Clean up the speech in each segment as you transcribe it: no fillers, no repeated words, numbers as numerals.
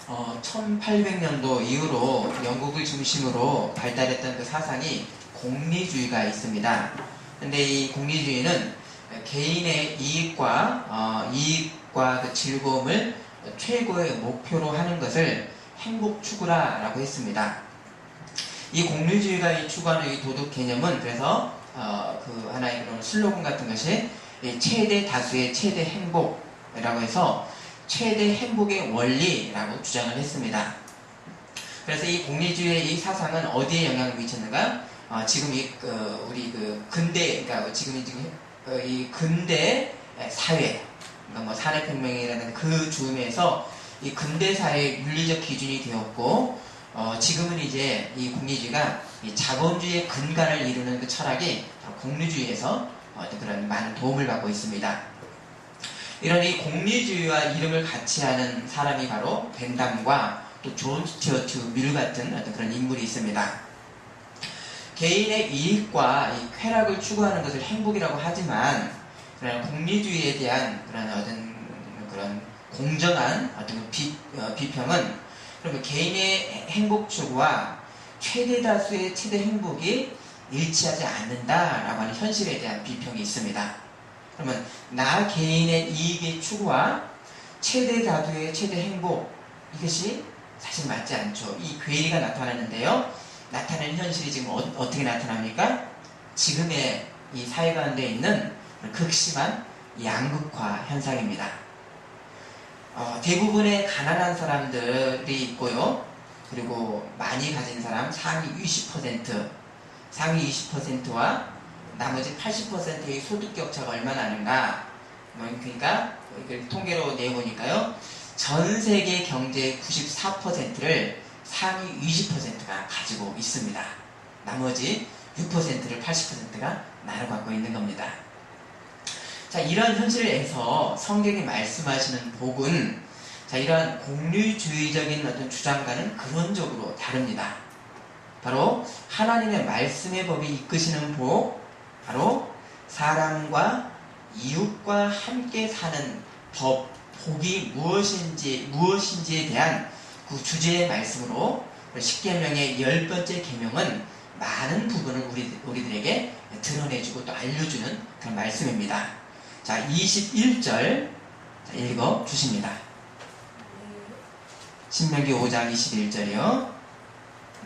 1800년도 이후로 영국을 중심으로 발달했던 그 사상이 공리주의가 있습니다. 근데 이 공리주의는 개인의 이익과 그 즐거움을 최고의 목표로 하는 것을 행복 추구라라고 했습니다. 이 공리주의가 추구하는 이 도덕 개념은 그래서 그 하나의 그런 슬로건 같은 것이 최대 다수의 최대 행복이라고 해서 최대 행복의 원리라고 주장을 했습니다. 그래서 이 공리주의의 이 사상은 어디에 영향을 미쳤는가? 지금 우리 근대, 그러니까 지금 이 근대 사회, 그러니까 뭐 산업혁명이라는 그 즈음에서 이 근대 사회의 윤리적 기준이 되었고, 지금은 이제 이 공리주의가 이 자본주의의 근간을 이루는 그 철학이 공리주의에서 그런 많은 도움을 받고 있습니다. 이런 이 공리주의와 이름을 같이 하는 사람이 바로 벤담과 또 존 스튜어트 밀 같은 어떤 그런 인물이 있습니다. 개인의 이익과 이 쾌락을 추구하는 것을 행복이라고 하지만 그런 공리주의에 대한 그런 공정한 어떤 비평은 그러면 개인의 행복 추구와 최대 다수의 최대 행복이 일치하지 않는다라고 하는 현실에 대한 비평이 있습니다. 그러면 나 개인의 이익의 추구와 최대 다수의 최대 행복, 이것이 사실 맞지 않죠. 이 괴리가 나타나는데요. 나타나는 현실이 지금 어떻게 나타납니까? 지금의 이 사회 가운데 있는 극심한 양극화 현상입니다. 대부분의 가난한 사람들이 있고요. 그리고 많이 가진 사람 상위 20%와 나머지 80%의 소득 격차가 얼마나 나는가? 그러니까 이걸 통계로 내보니까요. 전 세계 경제의 94%를 상위 20%가 가지고 있습니다. 나머지 6%를 80%가 나눠 갖고 있는 겁니다. 자, 이런 현실에서 성경이 말씀하시는 복은 이러한 공리주의적인 어떤 주장과는 근원적으로 다릅니다. 바로 하나님의 말씀의 법이 이끄시는 복, 바로 사람과 이웃과 함께 사는 복이 무엇인지에 대한 그 주제의 말씀으로 십계명의 10번째 계명은 많은 부분을 우리들에게 드러내주고 또 알려주는 그런 말씀입니다. 자, 21절 읽어 주십니다. 신명기 5장 21절이요.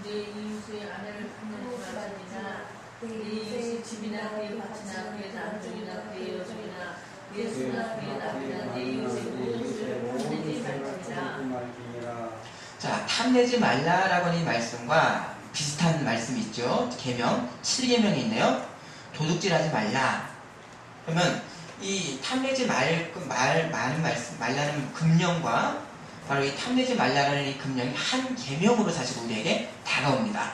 네 이웃의 아내를 판단하지 말지니라. 네 이웃의 집이나 그의 밭이나 그의 남쪽이나 그의 여종이나 그의 소나 그의 나비나 네 이웃의 모든 것을 판단하지 말지니라. 자, 탐내지 말라라고 하는 이 말씀과 비슷한 말씀이 있죠. 계명 7계명이 있네요. 도둑질하지 말라. 그러면 이 탐내지 말라는 금령과 바로 이 탐내지 말라는 이 금령이 한 계명으로 사실 우리에게 다가옵니다.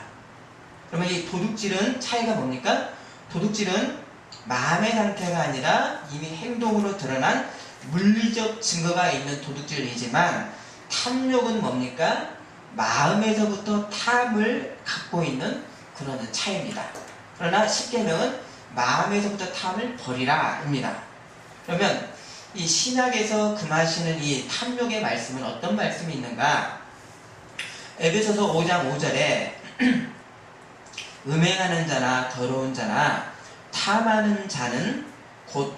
그러면 이 도둑질은 차이가 뭡니까? 도둑질은 마음의 상태가 아니라 이미 행동으로 드러난 물리적 증거가 있는 도둑질이지만 탐욕은 뭡니까? 마음에서부터 탐을 갖고 있는 그런 차이입니다. 그러나 십계명은 마음에서부터 탐을 버리라입니다. 그러면 이 신약에서 금하시는 이 탐욕의 말씀은 어떤 말씀이 있는가? 에베소서 5장 5절에 음행하는 자나 더러운 자나 탐하는 자는 곧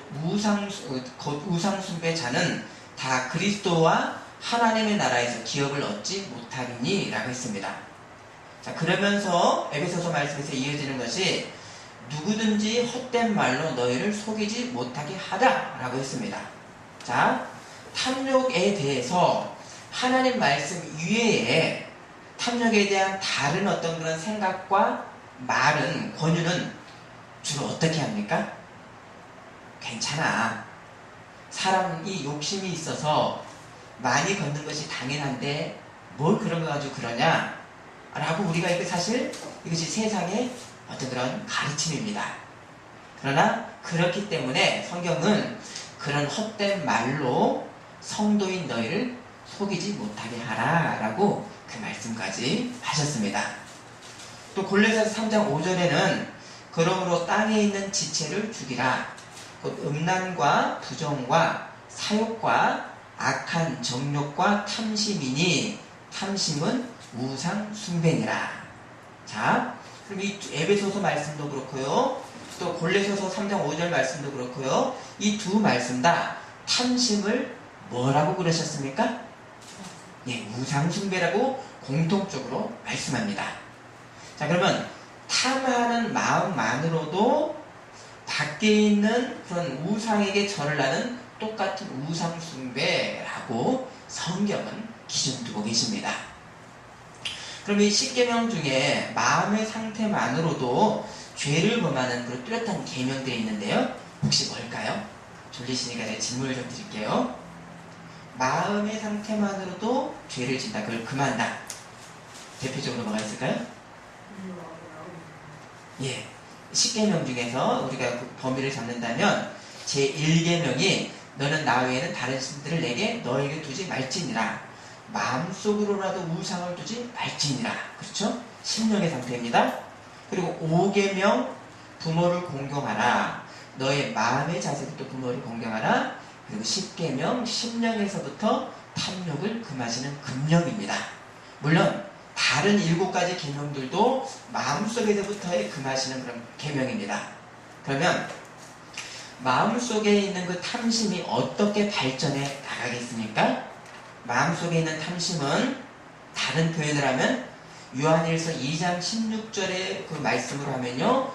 우상숭배 자는 다 그리스도와 하나님의 나라에서 기업을 얻지 못하리니 라고 했습니다. 자, 그러면서 에베소서 말씀에서 이어지는 것이 누구든지 헛된 말로 너희를 속이지 못하게 하라 라고 했습니다. 자, 탐욕에 대해서 하나님 말씀 이외에 탐욕에 대한 다른 어떤 그런 생각과 말은, 권유는 주로 어떻게 합니까? 괜찮아. 사람이 욕심이 있어서 많이 걷는 것이 당연한데 뭘 그런 거 가지고 그러냐? 라고 우리가 사실 이것이 세상의 어떤 그런 가르침입니다. 그러나 그렇기 때문에 성경은 그런 헛된 말로 성도인 너희를 속이지 못하게 하라 라고 그 말씀까지 하셨습니다. 또 골로새서 3장 5절에는 그러므로 땅에 있는 지체를 죽이라. 곧 음란과 부정과 사욕과 악한 정욕과 탐심이니 탐심은 우상 숭배니라. 자, 그럼 이 에베소서 말씀도 그렇고요. 또 골로새서 3장 5절 말씀도 그렇고요. 이 두 말씀 다 탐심을 뭐라고 그러셨습니까? 예, 우상 숭배라고 공통적으로 말씀합니다. 자, 그러면 탐하는 마음만으로도 밖에 있는 그런 우상에게 절을 하는 똑같은 우상 숭배라고 성경은 기준 두고 계십니다. 그럼 이 10계명 중에 마음의 상태만으로도 죄를 범하는 그런 뚜렷한 계명들이 있는데요. 혹시 뭘까요? 졸리시니까 제가 질문을 좀 드릴게요. 마음의 상태만으로도 죄를 짓다. 그걸 금한다. 대표적으로 뭐가 있을까요? 예. 10계명 중에서 우리가 그 범위를 잡는다면 제1계명이 너는 나 외에는 다른 신들을 내게 너에게 두지 말지니라. 마음속으로라도 우상을 두지 말지니라. 그렇죠? 심령의 상태입니다. 그리고 5계명 부모를 공경하라. 너의 마음의 자세부터 부모를 공경하라. 그리고 10계명 심령에서부터 탐욕을 금하시는 금령입니다. 물론 다른 7가지 계명들도 마음속에서부터의 금하시는 그런 계명입니다. 그러면 마음속에 있는 그 탐심이 어떻게 발전해 나가겠습니까? 마음속에 있는 탐심은 다른 표현을 하면 요한일서 2장 16절의 그 말씀으로 하면요,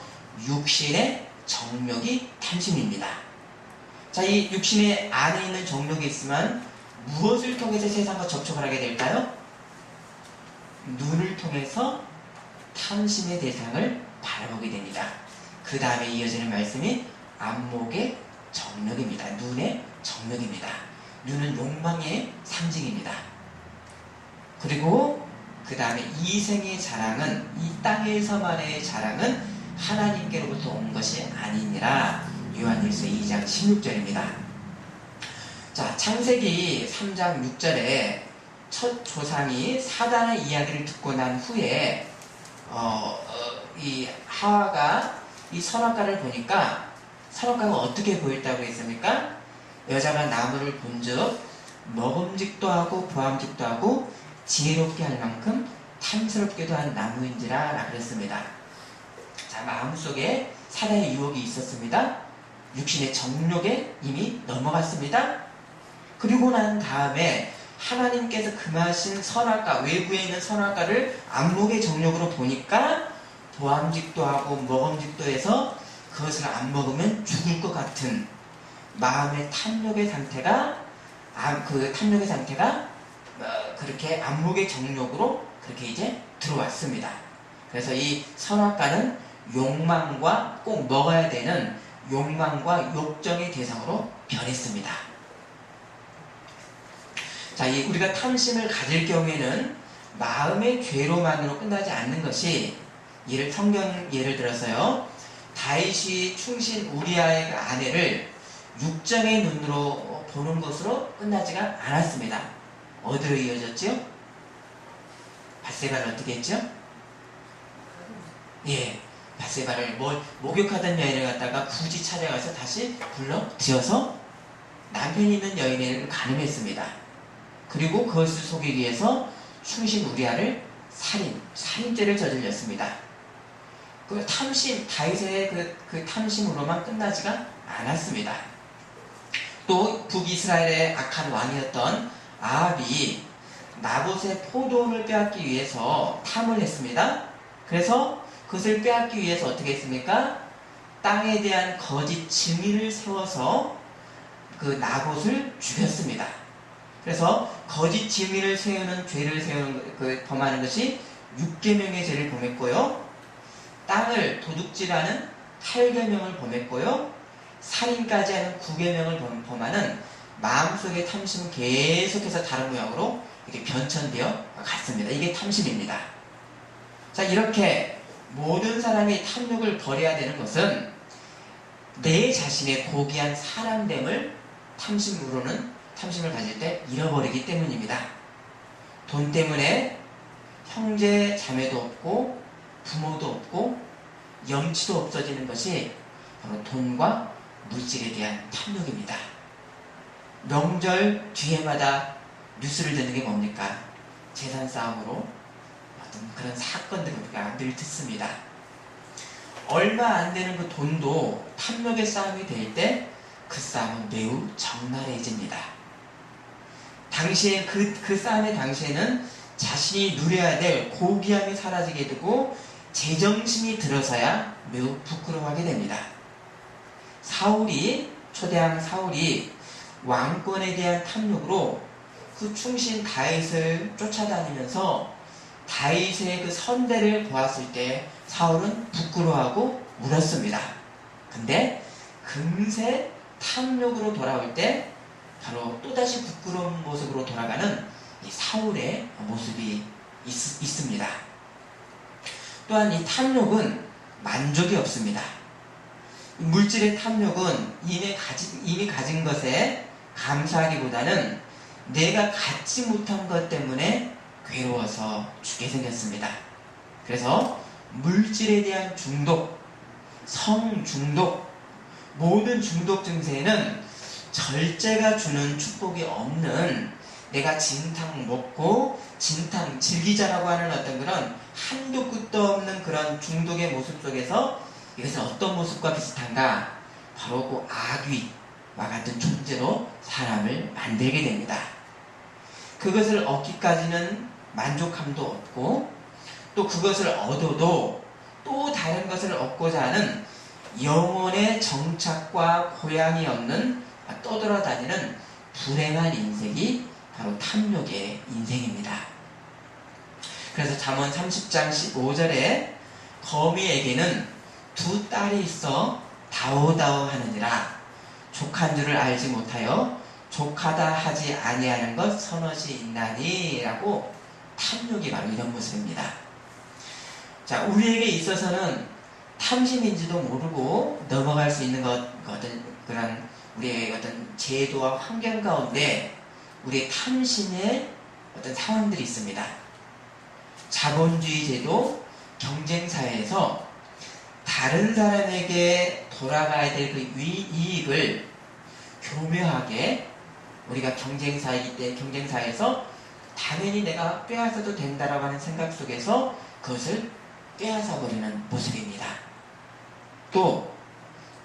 육신의 정욕이 탐심입니다. 자, 이 육신의 안에 있는 정욕이 있으면 무엇을 통해서 세상과 접촉을 하게 될까요? 눈을 통해서 탐심의 대상을 바라보게 됩니다. 그 다음에 이어지는 말씀이 안목의 정욕입니다. 눈의 정욕입니다. 눈은 욕망의 상징입니다. 그리고 그 다음에 이생의 자랑은, 이 땅에서만의 자랑은 하나님께로부터 온 것이 아니니라. 요한일서 2장 16절입니다. 자, 창세기 3장 6절에 첫 조상이 사단의 이야기를 듣고 난 후에 이 하와가 이 선악과를 보니까 선악과가 어떻게 보였다고 했습니까? 여자가 나무를 본즉 먹음직도 하고 보암직도 하고 지혜롭게 할 만큼 탐스럽게도 한 나무인지라 라고 그랬습니다. 자, 마음속에 사단의 유혹이 있었습니다. 육신의 정욕에 이미 넘어갔습니다. 그리고 난 다음에 하나님께서 금하신 선악과, 외부에 있는 선악과를 안목의 정욕으로 보니까 보암직도 하고 먹음직도 해서 그것을 안 먹으면 죽을 것 같은 마음의 탐욕의 상태가, 그렇게 안목의 정욕으로 그렇게 이제 들어왔습니다. 그래서 이 선악과는 욕망과 꼭 먹어야 되는 욕망과 욕정의 대상으로 변했습니다. 자, 우리가 탐심을 가질 경우에는 마음의 죄로만으로 끝나지 않는 것이, 성경 예를 들어서요, 다윗이 충신 우리아의 아내를 육정의 눈으로 보는 것으로 끝나지가 않았습니다. 어디로 이어졌죠? 밧세바를 어떻게 했죠? 예, 밧세바를 목욕하던 여인을 갖다가 굳이 찾아가서 다시 불러들여서 남편이 있는 여인을 간음했습니다. 그리고 그것을 속이기 위해서 충신 우리아를 살인죄를 저질렀습니다. 그 탐심, 다윗의 그 탐심으로만 끝나지가 않았습니다. 또 북이스라엘의 악한 왕이었던 아합이 나봇의 포도원을 빼앗기 위해서 탐을 했습니다. 그래서 그것을 빼앗기 위해서 어떻게 했습니까? 땅에 대한 거짓 증인을 세워서 그 나봇을 죽였습니다. 그래서 거짓 증인을 세우는 죄를 범하는 것이 6계명의 죄를 범했고요. 땅을 도둑질하는 8계명을 범했고요. 살인까지 하는 9계명을 범하는 마음속의 탐심은 계속해서 다른 모양으로 이렇게 변천되어 갔습니다. 이게 탐심입니다. 자, 이렇게 모든 사람이 탐욕을 버려야 되는 것은 내 자신의 고귀한 사랑됨을 탐심을 가질 때 잃어버리기 때문입니다. 돈 때문에 형제 자매도 없고 부모도 없고 염치도 없어지는 것이 바로 돈과 물질에 대한 탐욕입니다. 명절 뒤에마다 뉴스를 듣는 게 뭡니까? 재산 싸움으로 어떤 그런 사건들을 우리가 늘 듣습니다. 얼마 안 되는 그 돈도 탐욕의 싸움이 될 때 그 싸움은 매우 적나라해집니다. 당시에 그 싸움의 당시에는 자신이 누려야 될 고귀함이 사라지게 되고 제정신이 들어서야 매우 부끄러워하게 됩니다. 초대왕 사울이 왕권에 대한 탐욕으로 그 충신 다윗을 쫓아다니면서 다윗의 그 선대를 보았을 때 사울은 부끄러워하고 울었습니다. 근데 금세 탐욕으로 돌아올 때 바로 또다시 부끄러운 모습으로 돌아가는 이 사울의 모습이 있습니다. 또한 이 탐욕은 만족이 없습니다. 물질의 탐욕은 이미 가진 것에 감사하기보다는 내가 갖지 못한 것 때문에 괴로워서 죽게 생겼습니다. 그래서 물질에 대한 중독, 성중독, 모든 중독 증세에는 절제가 주는 축복이 없는, 내가 진탕 먹고 진탕 즐기자라고 하는 어떤 그런 한도 끝도 없는 그런 중독의 모습 속에서 이것은 어떤 모습과 비슷한가? 바로 그 악귀와 같은 존재로 사람을 만들게 됩니다. 그것을 얻기까지는 만족함도 없고, 또 그것을 얻어도 또 다른 것을 얻고자 하는 영혼의 정착과 고향이 없는 떠돌아다니는 불행한 인생이 바로 탐욕의 인생입니다. 그래서 잠언 30장 15절에 거미에게는 두 딸이 있어 다오다오 하느니라. 족한 줄을 알지 못하여 족하다 하지 아니하는 것 서너시 있나니 라고, 탐욕이 바로 이런 모습입니다. 자, 우리에게 있어서는 탐심인지도 모르고 넘어갈 수 있는 그런 우리의 어떤 제도와 환경 가운데 우리의 탐심의 어떤 상황들이 있습니다. 자본주의 제도, 경쟁사회에서 다른 사람에게 돌아가야 될 그 이익을 교묘하게, 우리가 경쟁사이기 때문에 경쟁사에서 당연히 내가 빼앗아도 된다라고 하는 생각 속에서 그것을 빼앗아 버리는 모습입니다. 또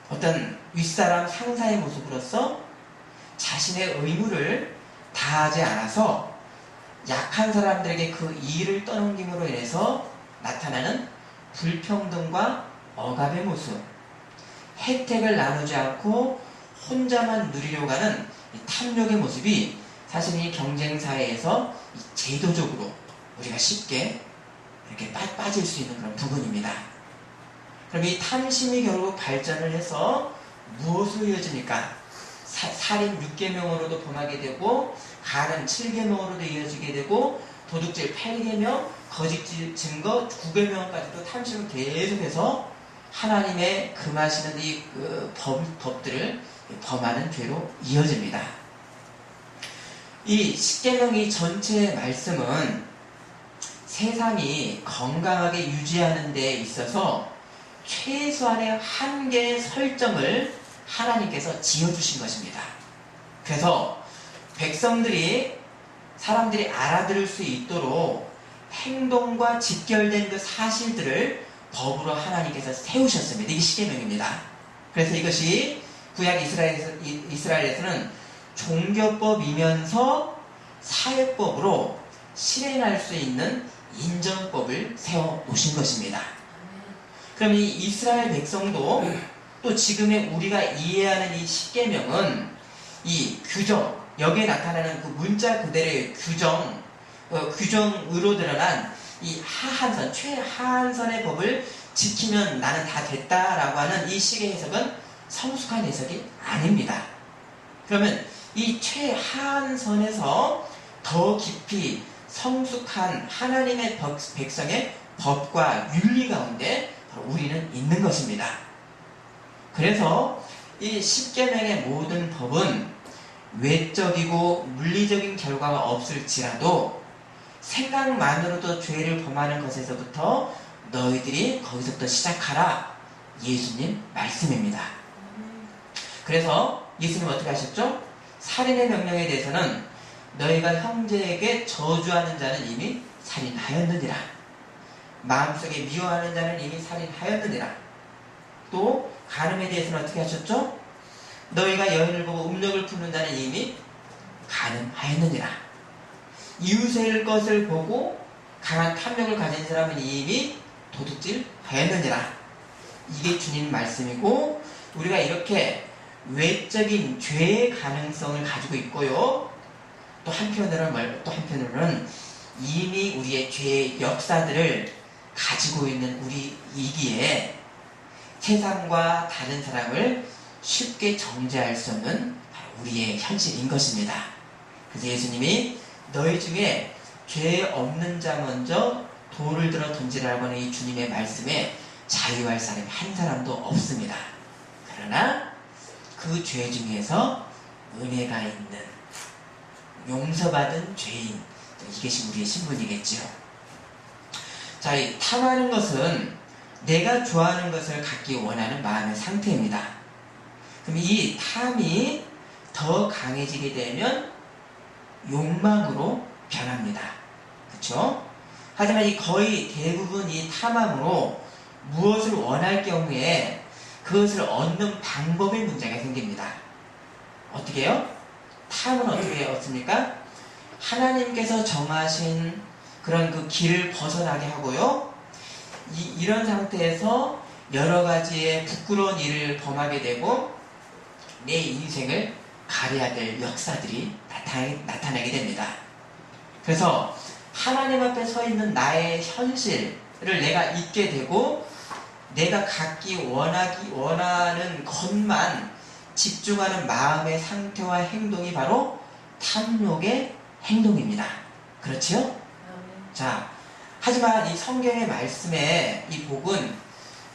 어떤 윗사람 상사의 모습으로서 자신의 의무를 다하지 않아서 약한 사람들에게 그 일을 떠넘김으로 인해서 나타나는 불평등과 억압의 모습, 혜택을 나누지 않고 혼자만 누리려고 하는 이 탐욕의 모습이 사실 이 경쟁사회에서 제도적으로 우리가 쉽게 이렇게 빠질 수 있는 그런 부분입니다. 그럼 이 탐심이 결국 발전을 해서 무엇으로 이어집니까? 살인 6계명으로도 범하게 되고, 간음 7계명으로도 이어지게 되고, 도둑질 8계명, 거짓 증거 9계명까지도 탐심을 계속해서 하나님의 금하시는 이 법들을 범하는 죄로 이어집니다. 이 10계명이 전체의 말씀은 세상이 건강하게 유지하는 데 있어서 최소한의 한계의 설정을 하나님께서 지어주신 것입니다. 그래서 사람들이 알아들을 수 있도록 행동과 직결된 그 사실들을 법으로 하나님께서 세우셨습니다. 이게 십계명입니다. 그래서 이것이 구약 이스라엘에서는 종교법이면서 사회법으로 실행할 수 있는 인정법을 세워 놓으신 것입니다. 그럼 이 이스라엘 백성도 또 지금의 우리가 이해하는 이 십계명은 이 규정, 여기에 나타나는 그 문자 그대로의 규정으로 드러난 이 하한선, 최하한선의 법을 지키면 나는 다 됐다라고 하는 이 식의 해석은 성숙한 해석이 아닙니다. 그러면 이 최하한선에서 더 깊이 성숙한 하나님의 백성의 법과 윤리 가운데 우리는 있는 것입니다. 그래서 이 십계명의 모든 법은 외적이고 물리적인 결과가 없을지라도 생각만으로도 죄를 범하는 것에서부터 너희들이 거기서부터 시작하라, 예수님 말씀입니다. 그래서 예수님 어떻게 하셨죠? 살인의 명령에 대해서는 너희가 형제에게 저주하는 자는 이미 살인하였느니라. 마음속에 미워하는 자는 이미 살인하였느니라. 또 간음에 대해서는 어떻게 하셨죠? 너희가 여인을 보고 음욕을 품는 자는 이미 간음하였느니라. 이웃의 것을 보고 강한 탐욕을 가진 사람은 이미 도둑질하였느니라. 이게 주님 말씀이고, 우리가 이렇게 외적인 죄의 가능성을 가지고 있고요. 또 한편으로는 이미 우리의 죄의 역사들을 가지고 있는 우리이기에 세상과 다른 사람을 쉽게 정죄할 수 없는 우리의 현실인 것입니다. 그래서 예수님이 너희 중에 죄 없는 자 먼저 돌을 들어 던지라고 하는 이 주님의 말씀에 자유할 사람이 한 사람도 없습니다. 그러나 그 죄 중에서 은혜가 있는 용서받은 죄인, 이것이 우리의 신분이겠지요. 자, 이 탐하는 것은 내가 좋아하는 것을 갖기 원하는 마음의 상태입니다. 그럼 이 탐이 더 강해지게 되면 욕망으로 변합니다. 그렇죠? 하지만 이 거의 대부분 이 탐함으로 무엇을 원할 경우에 그것을 얻는 방법에 문제가 생깁니다. 어떻게 해요? 탐은 어떻게 얻습니까? 하나님께서 정하신 그런 그 길을 벗어나게 하고요. 이런 상태에서 여러 가지의 부끄러운 일을 범하게 되고 내 인생을 가려야 될 역사들이 나타나게 됩니다. 그래서 하나님 앞에 서 있는 나의 현실을 내가 잊게 되고 내가 갖기 원하는 것만 집중하는 마음의 상태와 행동이 바로 탐욕의 행동입니다. 그렇지요? 자, 하지만 이 성경의 말씀에 이 복은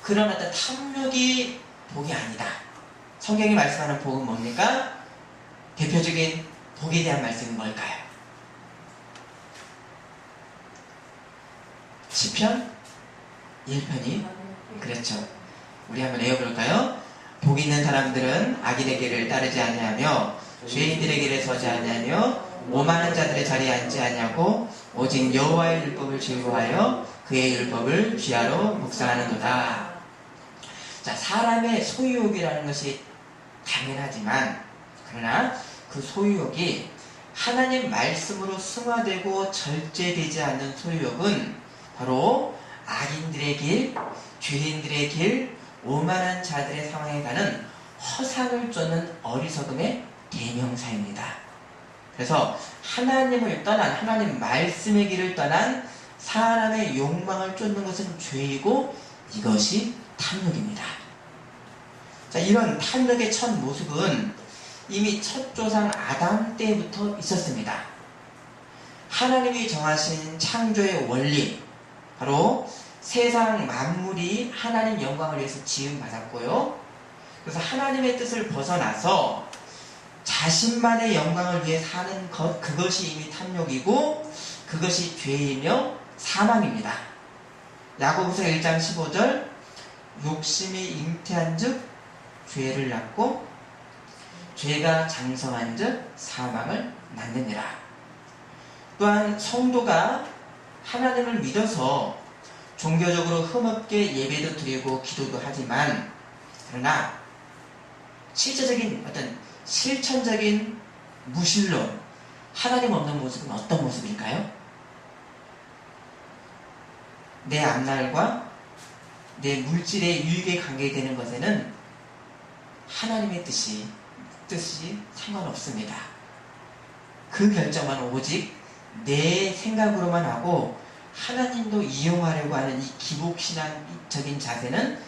그런 어떤 탐욕이 복이 아니다. 성경이 말씀하는 복은 뭡니까? 대표적인 복에 대한 말씀은 뭘까요? 시편 1편이 그렇죠. 우리 한번 외워볼까요? 복 있는 사람들은 악인의 길을 따르지 아니하며 죄인들의 길에 서지 아니하며 오만한 자들의 자리에 앉지 아니하고 오직 여호와의 율법을 즐거워하여 그의 율법을 귀하로 묵상하는도다. 자, 사람의 소유욕이라는 것이 당연하지만 그러나 그 소유욕이 하나님 말씀으로 승화되고 절제되지 않는 소유욕은 바로 악인들의 길, 죄인들의 길, 오만한 자들의 상황에 가는 허상을 쫓는 어리석음의 대명사입니다. 그래서 하나님을 떠난, 하나님 말씀의 길을 떠난 사람의 욕망을 쫓는 것은 죄이고 이것이 탐욕입니다. 자, 이런 탐욕의 첫 모습은 이미 첫 조상 아담 때부터 있었습니다. 하나님이 정하신 창조의 원리, 바로 세상 만물이 하나님 영광을 위해서 지음받았고요. 그래서 하나님의 뜻을 벗어나서 자신만의 영광을 위해 사는 것, 그것이 이미 탐욕이고 그것이 죄이며 사망입니다. 야고보서 1장 15절 욕심이 잉태한 즉 죄를 낳고 죄가 장성한 즉 사망을 낳느니라. 또한 성도가 하나님을 믿어서 종교적으로 흠없게 예배도 드리고 기도도 하지만 그러나 실제적인 어떤 실천적인 무신론, 하나님 없는 모습은 어떤 모습일까요? 내 앞날과 내 물질의 유익에 관계되는 것에는 하나님의 뜻이 상관없습니다. 그 결정만 오직 내 생각으로만 하고 하나님도 이용하려고 하는 이 기복신앙적인 자세는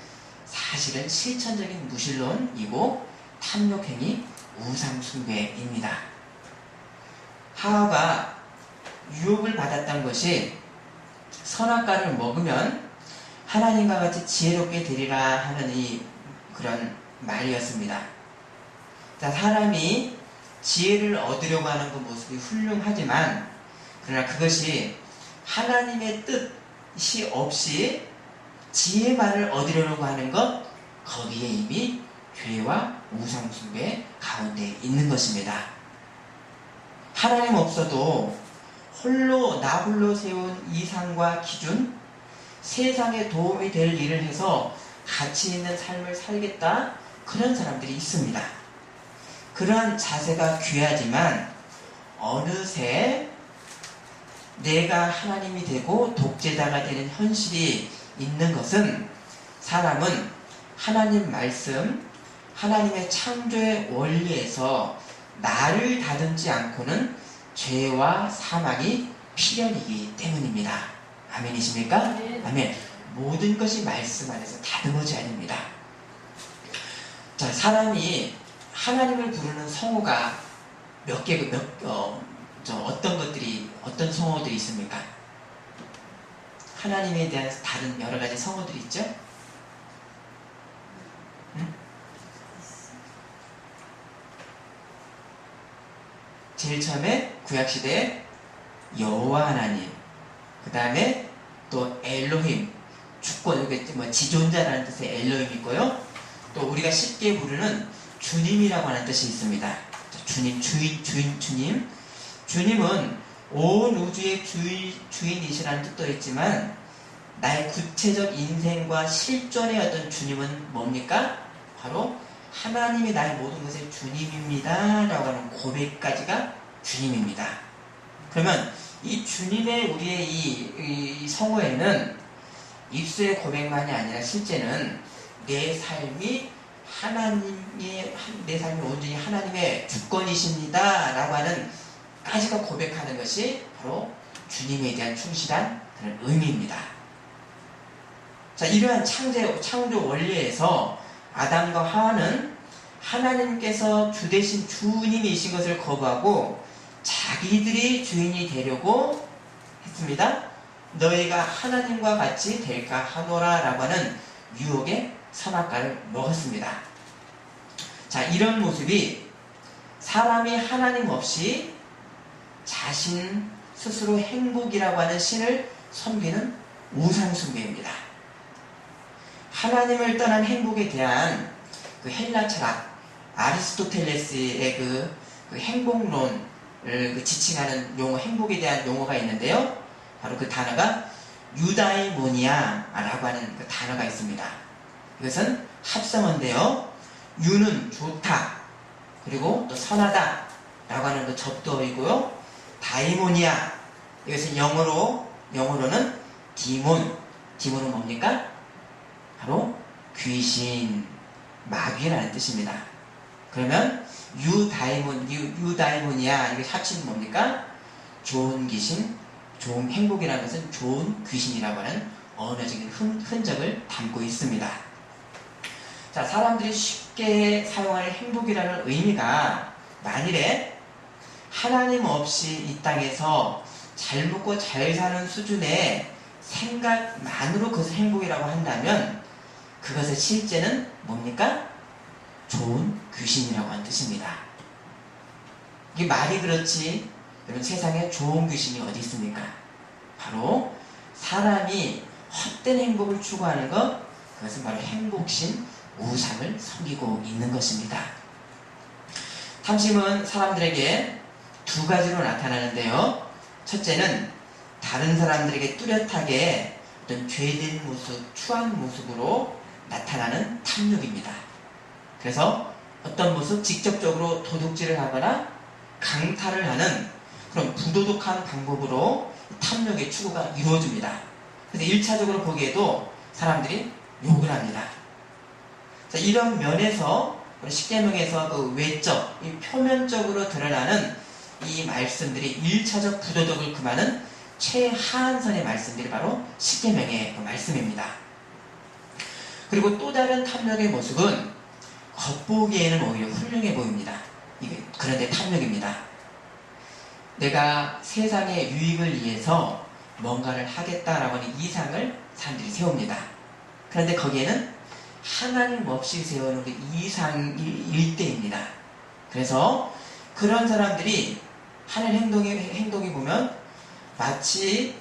사실은 실천적인 무신론이고 탐욕행위, 우상숭배입니다. 하와가 유혹을 받았던 것이 선악과를 먹으면 하나님과 같이 지혜롭게 되리라 하는 이 그런 말이었습니다. 자, 사람이 지혜를 얻으려고 하는 그 모습이 훌륭하지만 그러나 그것이 하나님의 뜻이 없이 지혜만을 얻으려고 하는 것, 거기에 이미 죄와 우상숭배 가운데 있는 것입니다. 하나님 없어도 나 홀로 세운 이상과 기준, 세상에 도움이 될 일을 해서 가치 있는 삶을 살겠다, 그런 사람들이 있습니다. 그러한 자세가 귀하지만 어느새 내가 하나님이 되고 독재자가 되는 현실이 있는 것은, 사람은 하나님 말씀, 하나님의 창조의 원리에서 나를 다듬지 않고는 죄와 사망이 필연이기 때문입니다. 아멘이십니까? 네. 아멘. 모든 것이 말씀 안에서 다듬어져야 됩니다. 자, 사람이 하나님을 부르는 성호가 어떤 성호들이 있습니까? 하나님에 대한 다른 여러 가지 성호들이 있죠? 응? 제일 처음에 구약시대에 여호와 하나님, 그 다음에 또 엘로힘, 주권, 지존자라는 뜻의 엘로힘 있고요. 또 우리가 쉽게 부르는 주님이라고 하는 뜻이 있습니다. 주님, 주님. 주님은 온 우주의 주인이시라는 뜻도 있지만, 나의 구체적 인생과 실존의 어떤 주님은 뭡니까? 바로 하나님이 나의 모든 것의 주님입니다 라고 하는 고백까지가 주님입니다. 그러면 이 주님의 우리의 이 성호에는 입술의 고백만이 아니라 실제는 내 삶이 온전히 하나님의 주권이십니다 라고 하는 까지가 고백하는 것이 바로 주님에 대한 충실한 그런 의미입니다. 자, 이러한 창조 원리에서 아담과 하와는 하나님께서 주되신 주님이신 것을 거부하고 자기들이 주인이 되려고 했습니다. 너희가 하나님과 같이 될까 하노라 라고 하는 유혹의 선악과를 먹었습니다. 자, 이런 모습이 사람이 하나님 없이 자신 스스로 행복이라고 하는 신을 섬기는 우상숭배입니다. 하나님을 떠난 행복에 대한 그 헬라 철학 아리스토텔레스의 그 행복론을 지칭하는 용어, 행복에 대한 용어가 있는데요. 바로 그 단어가 유다이모니아라고 하는 그 단어가 있습니다. 이것은 합성어인데요. 유는 좋다, 그리고 또 선하다 라고 하는 그 접두어이고요. 다이모니아, 이것은 영어로는 디몬은 뭡니까? 바로 귀신, 마귀라는 뜻입니다. 그러면 유다이모니아, 이게 합치면 뭡니까? 좋은 귀신, 좋은 행복이라는 것은 좋은 귀신이라고 하는 언어적인 흔적을 담고 있습니다. 자, 사람들이 쉽게 사용할 행복이라는 의미가 만일에 하나님 없이 이 땅에서 잘 먹고 잘 사는 수준의 생각만으로 그것을 행복이라고 한다면 그것의 실제는 뭡니까? 좋은 귀신이라고 하는 뜻입니다. 이게 말이 그렇지, 여러분, 세상에 좋은 귀신이 어디 있습니까? 바로 사람이 헛된 행복을 추구하는 것, 그것은 바로 행복신 우상을 섬기고 있는 것입니다. 탐심은 사람들에게 두 가지로 나타나는데요. 첫째는 다른 사람들에게 뚜렷하게 어떤 죄된 모습, 추한 모습으로 나타나는 탐욕입니다. 그래서 어떤 모습, 직접적으로 도둑질을 하거나 강탈을 하는 그런 부도덕한 방법으로 탐욕의 추구가 이루어집니다. 그래서 1차적으로 보기에도 사람들이 욕을 합니다. 자, 이런 면에서 십계명에서 그 외적, 이 표면적으로 드러나는 이 말씀들이 1차적 부도덕을 금하는 최하한선의 말씀들이 바로 십계명의 그 말씀입니다. 그리고 또 다른 탐욕의 모습은 겉보기에는 오히려 훌륭해 보입니다. 그런데 탐욕입니다. 내가 세상의 유익을 위해서 뭔가를 하겠다라고 하는 이상을 사람들이 세웁니다. 그런데 거기에는 하나님 없이 세우는 그 이상일 때입니다. 그래서 그런 사람들이 하는 행동이 보면 마치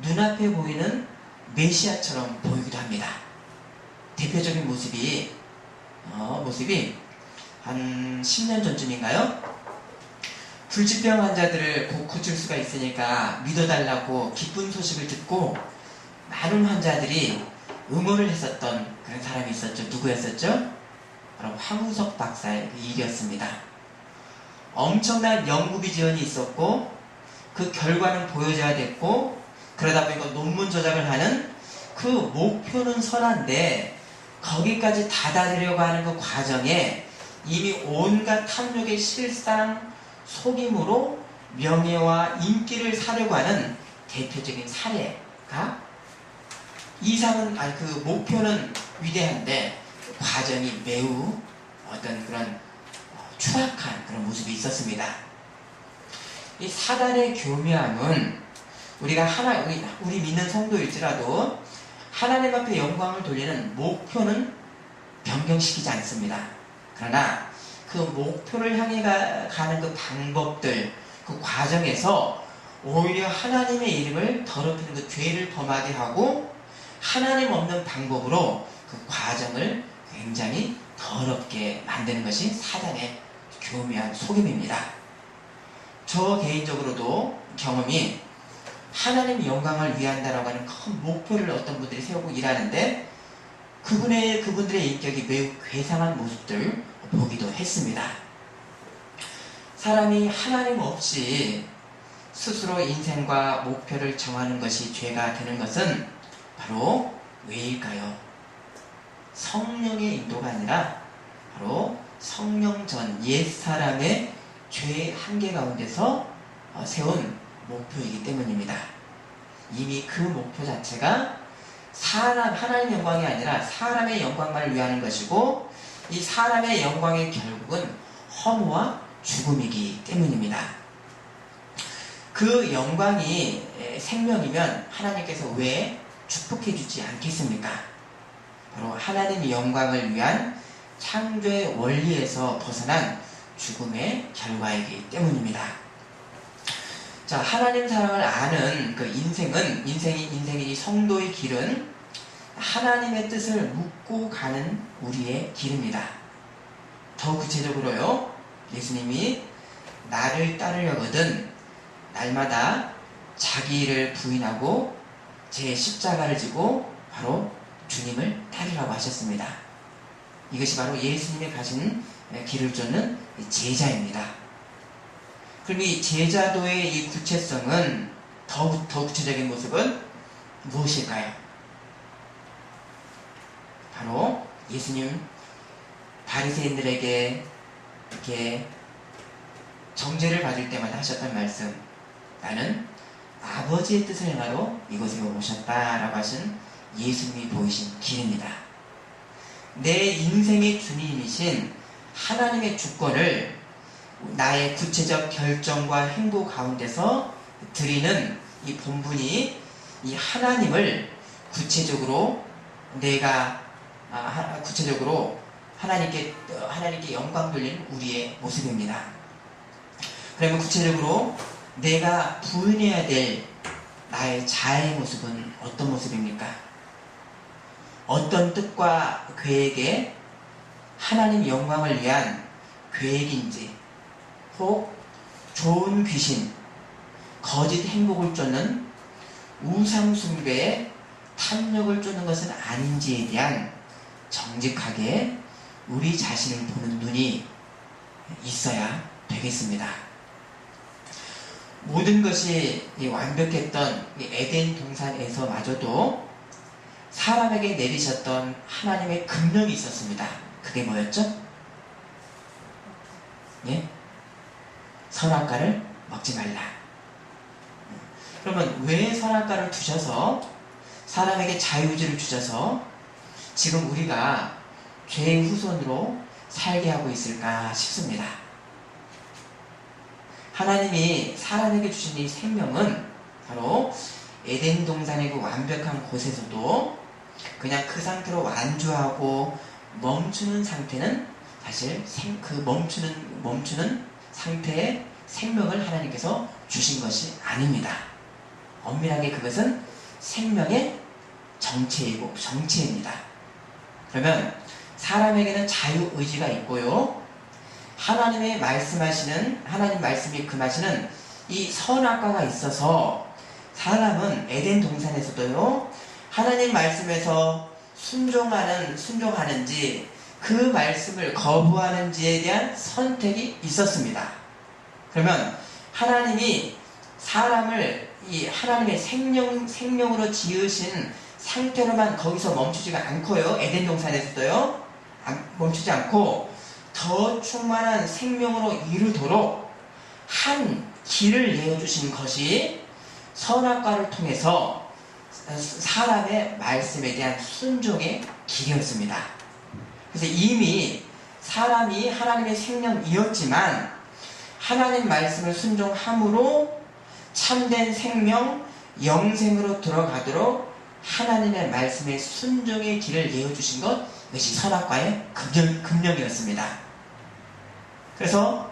눈앞에 보이는 메시아처럼 보이기도 합니다. 대표적인 모습이 한 10년 전쯤인가요? 불치병 환자들을 곧 고칠 수가 있으니까 믿어달라고 기쁜 소식을 듣고 많은 환자들이 응원을 했었던 그런 사람이 있었죠. 누구였었죠? 바로 황우석 박사의 그 일이었습니다. 엄청난 연구비 지원이 있었고 그 결과는 보여져야 됐고 그러다 보니까 논문 조작을 하는 그 목표는 선한데 거기까지 다다르려고 하는 그 과정에 이미 온갖 탐욕의 실상 속임으로 명예와 인기를 사려고 하는 대표적인 사례가 이상은 아니 그 목표는 위대한데 그 과정이 매우 어떤 그런 추악한 그런 모습이 있었습니다. 이 사단의 교묘함은 우리가 우리 믿는 성도일지라도 하나님 앞에 영광을 돌리는 목표는 변경시키지 않습니다. 그러나 그 목표를 향해 가는 그 방법들, 그 과정에서 오히려 하나님의 이름을 더럽히는 그 죄를 범하게 하고 하나님 없는 방법으로 그 과정을 굉장히 더럽게 만드는 것이 사단의 교묘한 속임입니다. 저 개인적으로도 경험이 하나님의 영광을 위한다라고 하는 큰 목표를 어떤 분들이 세우고 일하는데 그분들의 인격이 매우 괴상한 모습들 보기도 했습니다. 사람이 하나님 없이 스스로 인생과 목표를 정하는 것이 죄가 되는 것은 바로 왜일까요? 성령의 인도가 아니라 바로 성령 전 옛사람의 죄의 한계 가운데서 세운 목표이기 때문입니다. 이미 그 목표 자체가 하나님의 영광이 아니라 사람의 영광만을 위하는 것이고 이 사람의 영광의 결국은 허무와 죽음이기 때문입니다. 그 영광이 생명이면 하나님께서 왜 축복해 주지 않겠습니까? 바로 하나님의 영광을 위한 창조의 원리에서 벗어난 죽음의 결과이기 때문입니다. 자, 하나님 사랑을 아는 그 인생이 이 성도의 길은 하나님의 뜻을 묻고 가는 우리의 길입니다. 더 구체적으로요, 예수님이 나를 따르려거든 날마다 자기를 부인하고 제 십자가를 지고 바로 주님을 따르라고 하셨습니다. 이것이 바로 예수님이 가신 길을 쫓는 제자입니다. 그럼 이 제자도의 이 구체성은 더 구체적인 모습은 무엇일까요? 바로 예수님 바리새인들에게 이렇게 정죄를 받을 때마다 하셨던 말씀, 나는 아버지의 뜻을 행하러 이곳에 오셨다라고 하신 예수님이 보이신 길입니다. 내 인생의 주님이신 하나님의 주권을 나의 구체적 결정과 행보 가운데서 드리는 이 본분이 이 하나님을 구체적으로 하나님께 영광 돌리는 우리의 모습입니다. 그러면 구체적으로 내가 부인해야 될 나의 자아의 모습은 어떤 모습입니까? 어떤 뜻과 계획에 하나님 영광을 위한 계획인지, 혹 좋은 귀신, 거짓 행복을 쫓는 우상 숭배에 탐욕을 쫓는 것은 아닌지에 대한 정직하게 우리 자신을 보는 눈이 있어야 되겠습니다. 모든 것이 완벽했던 에덴 동산에서마저도 사람에게 내리셨던 하나님의 금령이 있었습니다. 그게 뭐였죠? 예? 선악과를 먹지 말라. 그러면 왜 선악과를 두셔서 사람에게 자유의지를 주셔서 지금 우리가 죄의 후손으로 살게 하고 있을까 싶습니다. 하나님이 사람에게 주신 이 생명은 바로 에덴 동산의 그 완벽한 곳에서도 그냥 그 상태로 완주하고 멈추는 상태는 사실 그 멈추는 상태의 생명을 하나님께서 주신 것이 아닙니다. 엄밀하게 그것은 생명의 정체입니다. 그러면 사람에게는 자유의지가 있고요. 하나님 말씀이 금하시는 이 선악과가 있어서 사람은 에덴 동산에서도요, 하나님 말씀에서 순종하는지 그 말씀을 거부하는지에 대한 선택이 있었습니다. 그러면 하나님이 사람을 이 하나님의 생명으로 지으신 상태로만 거기서 멈추지가 않고요, 에덴 동산에서도요, 멈추지 않고 더 충만한 생명으로 이루도록 한 길을 내어주신 것이 선악과를 통해서 사람의 말씀에 대한 순종의 길이었습니다. 그래서 이미 사람이 하나님의 생명이었지만 하나님 말씀을 순종함으로 참된 생명, 영생으로 들어가도록 하나님의 말씀의 순종의 길을 내어주신 것, 이것이 선악과의 금령이었습니다. 그래서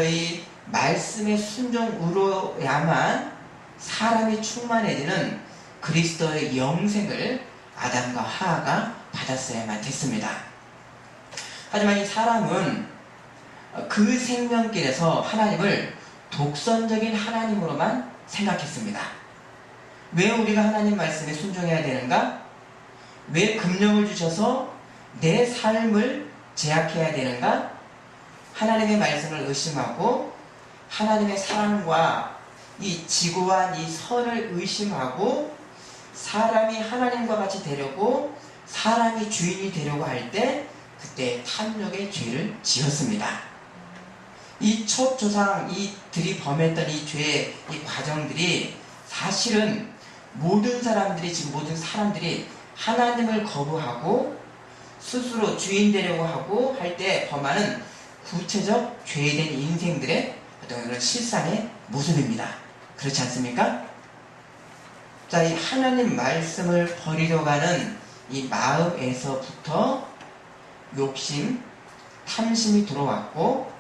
이 말씀의 순종으로야만 사람이 충만해지는 그리스도의 영생을 아담과 하와가 받았어야만 됐습니다. 하지만 이 사람은 그 생명길에서 하나님을 독선적인 하나님으로만 생각했습니다. 왜 우리가 하나님 말씀에 순종해야 되는가? 왜 금령을 주셔서 내 삶을 제약해야 되는가? 하나님의 말씀을 의심하고 하나님의 사랑과 이 지고한 이 선을 의심하고 사람이 하나님과 같이 되려고, 사람이 주인이 되려고 할 때 그때 탐욕의 죄를 지었습니다. 이 첫 조상 이들이 범했던 이 죄의 이 과정들이 사실은 모든 사람들이 하나님을 거부하고 스스로 주인 되려고 하고 할 때 범하는 구체적 죄된 인생들의 어떤 그런 실상의 모습입니다. 그렇지 않습니까? 자, 이 하나님 말씀을 버리려고 하는 이 마음에서부터 욕심, 탐심이 들어왔고,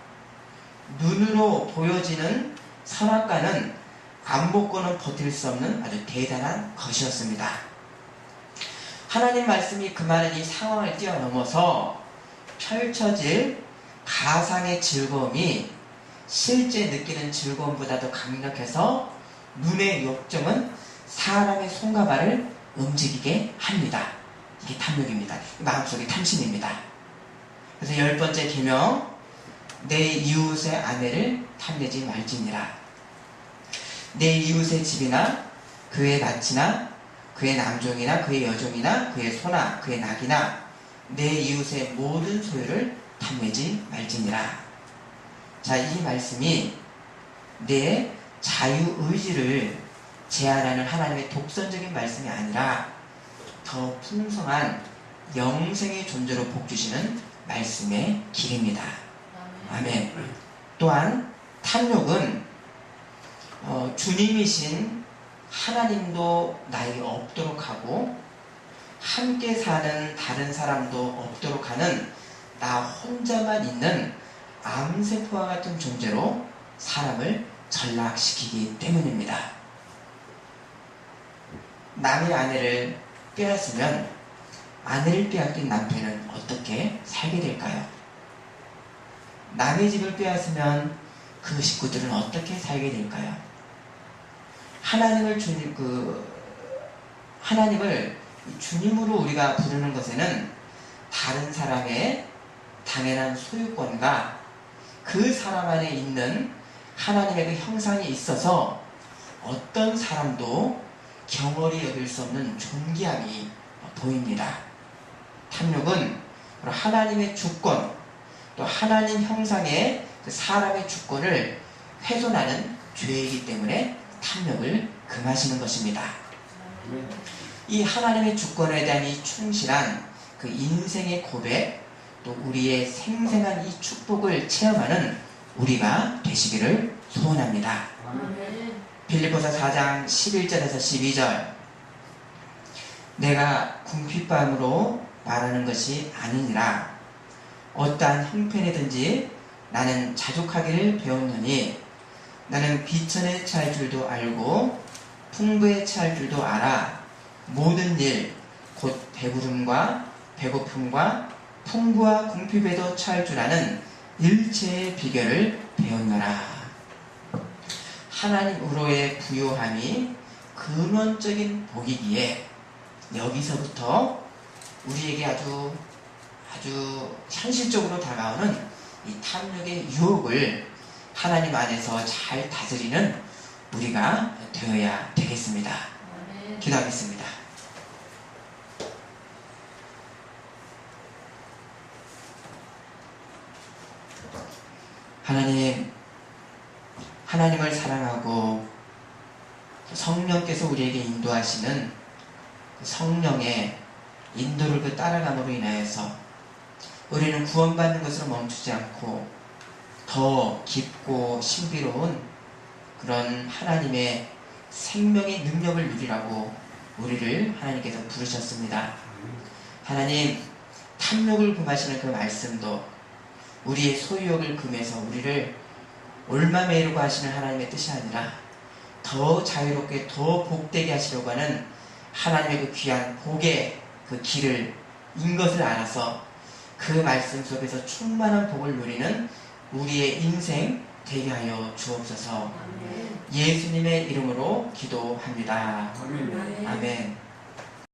눈으로 보여지는 선악과는 안 먹고는 버틸 수 없는 아주 대단한 것이었습니다. 하나님 말씀이 금하는 이 상황을 뛰어넘어서 펼쳐질 가상의 즐거움이 실제 느끼는 즐거움보다도 강력해서 눈의 욕정은 사람의 손과 발을 움직이게 합니다. 이게 탐욕입니다. 마음속의 탐심입니다. 그래서 10번째 계명, 내 이웃의 아내를 탐내지 말지니라. 내 이웃의 집이나 그의 밭이나 그의 남종이나 그의 여종이나 그의 소나 그의 낙이나 내 이웃의 모든 소유를 탐내지 말지니라. 자, 이 말씀이 내 자유의지를 제한하는 하나님의 독선적인 말씀이 아니라 더 풍성한 영생의 존재로 복주시는 말씀의 길입니다. 아멘. 또한 탐욕은 주님이신 하나님도 나에게 없도록 하고 함께 사는 다른 사람도 없도록 하는 나 혼자만 있는 암세포와 같은 존재로 사람을 전락시키기 때문입니다. 남의 아내를 빼앗으면 아내를 빼앗긴 남편은 어떻게 살게 될까요? 남의 집을 빼앗으면 그 식구들은 어떻게 살게 될까요? 하나님을 주님으로 우리가 부르는 것에는 다른 사람의 당연한 소유권과 그 사람 안에 있는 하나님의 그 형상이 있어서 어떤 사람도 경홀히 여길 수 없는 존귀함이 보입니다. 탐욕은 하나님의 주권, 또 하나님 형상의 그 사람의 주권을 훼손하는 죄이기 때문에 탐욕을 금하시는 것입니다. 이 하나님의 주권에 대한 이 충실한 그 인생의 고백, 또 우리의 생생한 이 축복을 체험하는 우리가 되시기를 소원합니다. 빌립보서 4장 11절에서 12절, 내가 궁핍함으로 말하는 것이 아니니라. 어떠한 형편이든지 나는 자족하기를 배웠느니 나는 비천에 처할 줄도 알고 풍부에 처할 줄도 알아. 모든 일 곧 배부름과 배고픔과 풍부와 궁핍에도 처할 줄 아는 일체의 비결을 배웠노라. 하나님으로의 부요함이 근원적인 복이기에 여기서부터 우리에게 아주 현실적으로 다가오는 이 탐욕의 유혹을 하나님 안에서 잘 다스리는 우리가 되어야 되겠습니다. 아멘. 기도하겠습니다. 하나님을 사랑하고 성령께서 우리에게 인도하시는 성령의 인도를 따라감으로 인하여서 우리는 구원받는 것으로 멈추지 않고 더 깊고 신비로운 그런 하나님의 생명의 능력을 누리라고 우리를 하나님께서 부르셨습니다. 하나님, 탐욕을 금하시는 그 말씀도 우리의 소유욕을 금해서 우리를 올마매이려고 하시는 하나님의 뜻이 아니라 더 자유롭게 더 복되게 하시려고 하는 하나님의 그 귀한 복의 그 길을 인 것을 알아서 그 말씀 속에서 충만한 복을 누리는 우리의 인생 되게 하여 주옵소서. 아멘. 예수님의 이름으로 기도합니다. 아멘. 아멘.